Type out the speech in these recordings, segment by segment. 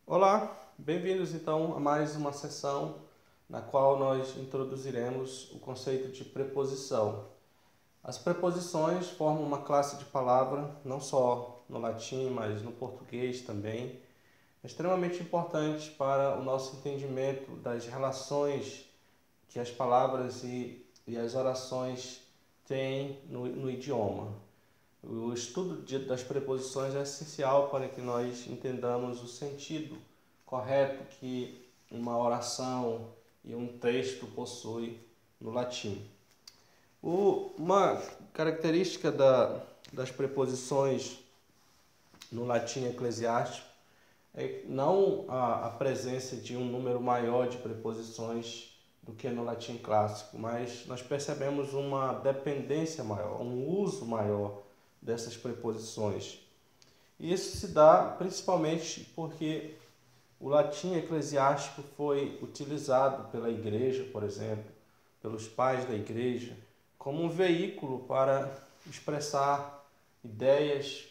Olá, bem-vindos então a mais uma sessão na qual nós introduziremos o conceito de preposição. As preposições formam uma classe de palavra, não só no latim, mas no português também, extremamente importante para o nosso entendimento das relações que as palavras e as orações têm no idioma. O estudo das preposições é essencial para que nós entendamos o sentido correto que uma oração e um texto possui no latim. Uma característica das preposições no latim eclesiástico é não a presença de um número maior de preposições do que no latim clássico, mas nós percebemos uma dependência maior, um uso maior dessas preposições. E isso se dá principalmente porque o latim eclesiástico foi utilizado pela igreja, por exemplo, pelos pais da igreja, como um veículo para expressar ideias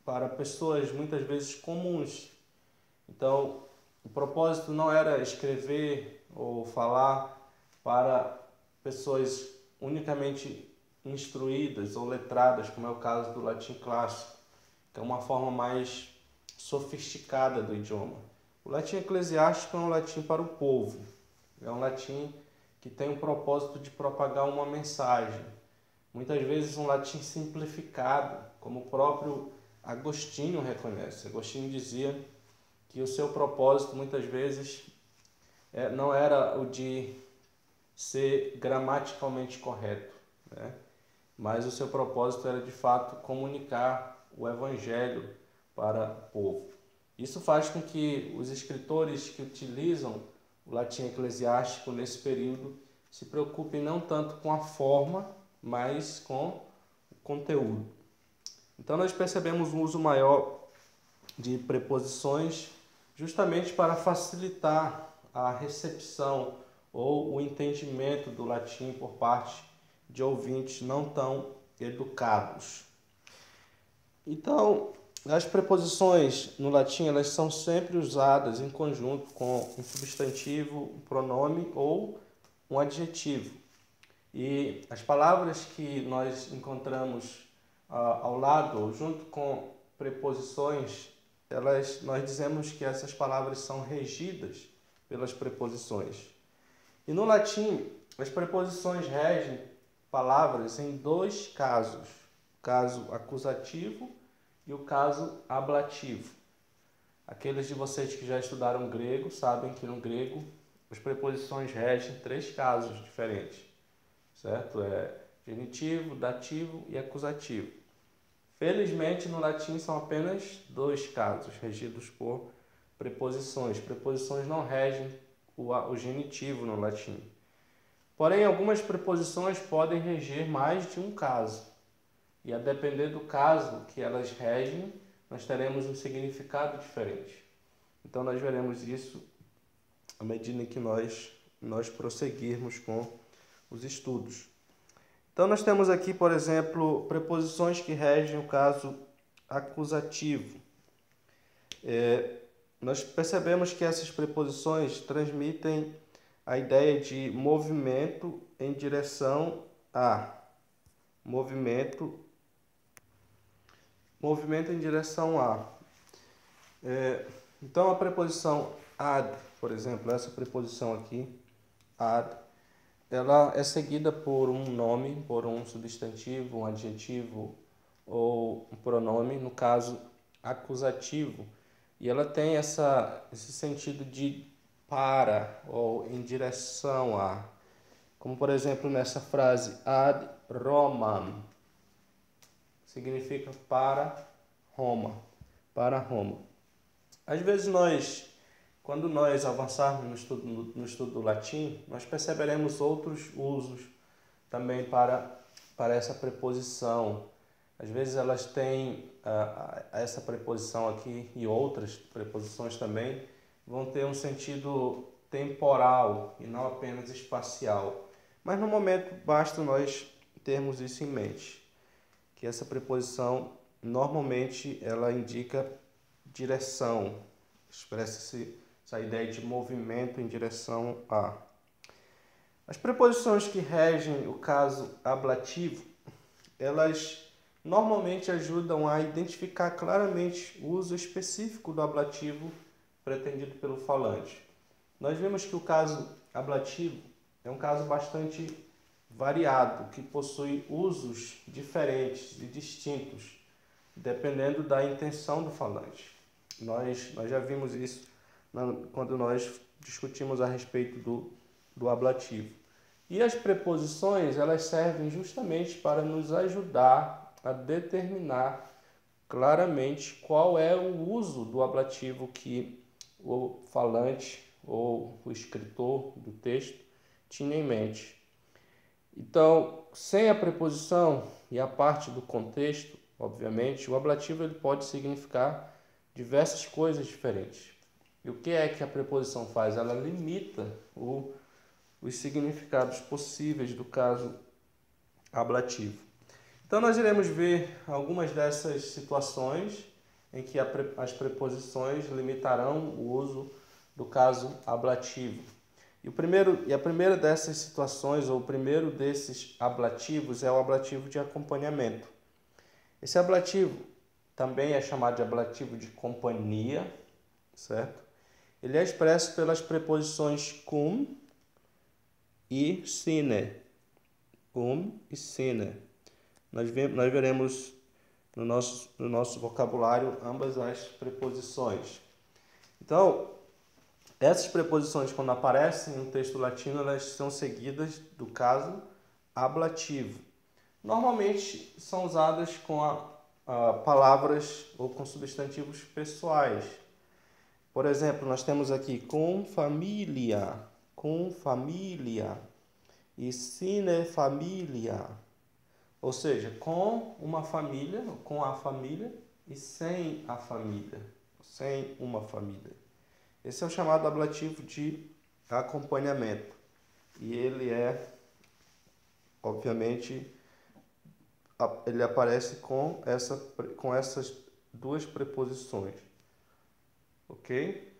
para pessoas muitas vezes comuns. Então, o propósito não era escrever ou falar para pessoas unicamente instruídas ou letradas, como é o caso do latim clássico, que é uma forma mais sofisticada do idioma. O latim eclesiástico é um latim para o povo, é um latim que tem o propósito de propagar uma mensagem. Muitas vezes um latim simplificado, como o próprio Agostinho reconhece. Agostinho dizia que o seu propósito muitas vezes não era o de ser gramaticalmente correto, né? Mas o seu propósito era de fato comunicar o evangelho para o povo. Isso faz com que os escritores que utilizam o latim eclesiástico nesse período se preocupem não tanto com a forma, mas com o conteúdo. Então nós percebemos um uso maior de preposições justamente para facilitar a recepção ou o entendimento do latim por parte de ouvintes não tão educados. Então, as preposições no latim elas são sempre usadas em conjunto com um substantivo, um pronome ou um adjetivo. E as palavras que nós encontramos ao lado ou junto com preposições, nós dizemos que essas palavras são regidas pelas preposições. E no latim, as preposições regem palavras em dois casos: o caso acusativo e o caso ablativo. Aqueles de vocês que já estudaram grego sabem que no grego as preposições regem três casos diferentes, certo? É genitivo, dativo e acusativo. Felizmente, no latim são apenas dois casos regidos por preposições. Preposições não regem o genitivo no latim. Porém, algumas preposições podem reger mais de um caso. E a depender do caso que elas regem, nós teremos um significado diferente. Então, nós veremos isso à medida que nós prosseguirmos com os estudos. Então, nós temos aqui, por exemplo, preposições que regem o caso acusativo. Nós percebemos que essas preposições transmitem a ideia de movimento em direção a. Movimento em direção a. Então, a preposição ad, por exemplo, essa preposição aqui, ad, ela é seguida por um nome, por um substantivo, um adjetivo ou um pronome, no caso acusativo. E ela tem esse sentido de para ou em direção a. Como, por exemplo, nessa frase, ad Romam, significa para Roma, para Roma. Às vezes quando nós avançarmos no estudo do latim, nós perceberemos outros usos também para essa preposição. Às vezes elas têm essa preposição aqui e outras preposições também vão ter um sentido temporal e não apenas espacial. Mas no momento basta nós termos isso em mente, que essa preposição normalmente ela indica direção, expressa essa ideia de movimento em direção a. As preposições que regem o caso ablativo, elas normalmente ajudam a identificar claramente o uso específico do ablativo pretendido pelo falante. Nós vimos que o caso ablativo é um caso bastante variado, que possui usos diferentes e distintos, dependendo da intenção do falante. Nós já vimos isso quando nós discutimos a respeito do ablativo. E as preposições, elas servem justamente para nos ajudar a determinar claramente qual é o uso do ablativo que o falante ou o escritor do texto tinha em mente. Então, sem a preposição e a parte do contexto, obviamente, o ablativo ele pode significar diversas coisas diferentes. E o que é que a preposição faz? Ela limita os significados possíveis do caso ablativo. Então, nós iremos ver algumas dessas situações em que as preposições limitarão o uso do caso ablativo. E a primeira dessas situações, ou o primeiro desses ablativos, é o ablativo de acompanhamento. Esse ablativo também é chamado de ablativo de companhia, certo? Ele é expresso pelas preposições cum e sine. Cum e sine. Nós veremos no nosso vocabulário ambas as preposições. Então, essas preposições, quando aparecem no texto latino, elas são seguidas do caso ablativo. Normalmente são usadas com palavras ou com substantivos pessoais. Por exemplo, nós temos aqui com família e sine família. Ou seja, com uma família, com a família e sem a família, sem uma família. Esse é o chamado ablativo de acompanhamento. E ele obviamente, ele aparece com essas duas preposições. Ok?